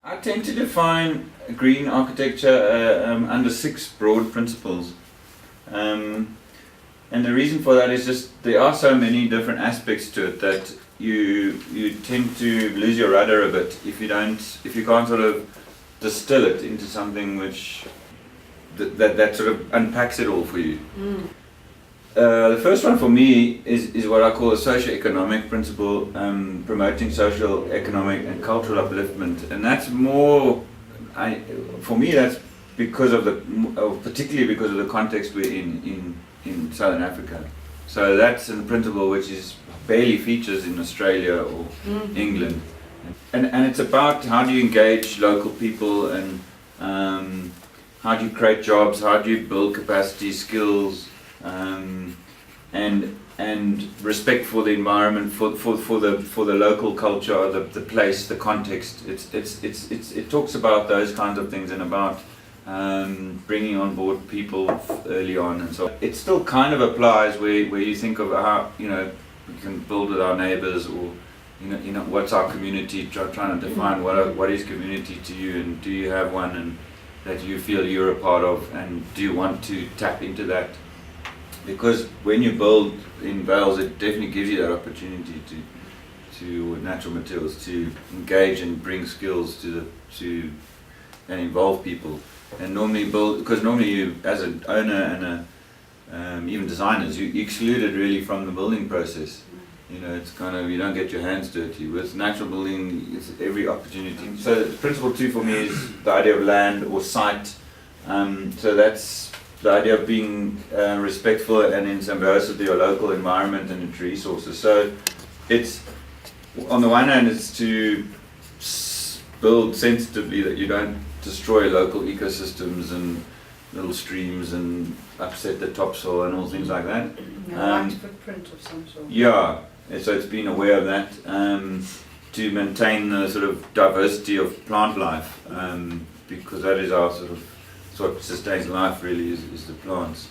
I tend to define green architecture under 6 broad principles. And the reason for that is just there are so many different aspects to it that you tend to lose your rudder a bit if you can't sort of distill it into something which that sort of unpacks it all for you. The first one for me is what I call a socio-economic principle, promoting social, economic and cultural upliftment, and that's more, for me that's because of particularly because of the context we're in Southern Africa. So that's a principle which is barely features in Australia or England, and it's about how do you engage local people and how do you create jobs, how do you build capacity, skills. And respect for the environment, for the local culture, the place, the context. It talks about those kinds of things and about bringing on board people early on, and so it still kind of applies where you think of how we can build with our neighbours, or what's our community, trying to define what is community to you, and do you have one and that you feel you're a part of, and do you want to tap into that? Because when you build in Bales, it definitely gives you that opportunity to natural materials, to engage and bring skills to and involve people. And normally you, as an owner and even designers, you excluded really from the building process. It's kind of, you don't get your hands dirty. With natural building, it's every opportunity. So principle 2 for me is the idea of land or site. So that's the idea of being respectful and in symbiosis with your local environment and its resources. So it's, on the one hand, it's to build sensitively, that you don't destroy local ecosystems and little streams and upset the topsoil and all things like that. Right footprint of some sort. Yeah, so it's being aware of that, to maintain the sort of diversity of plant life, because that is our sort of, it's what sustains life really, is the plants.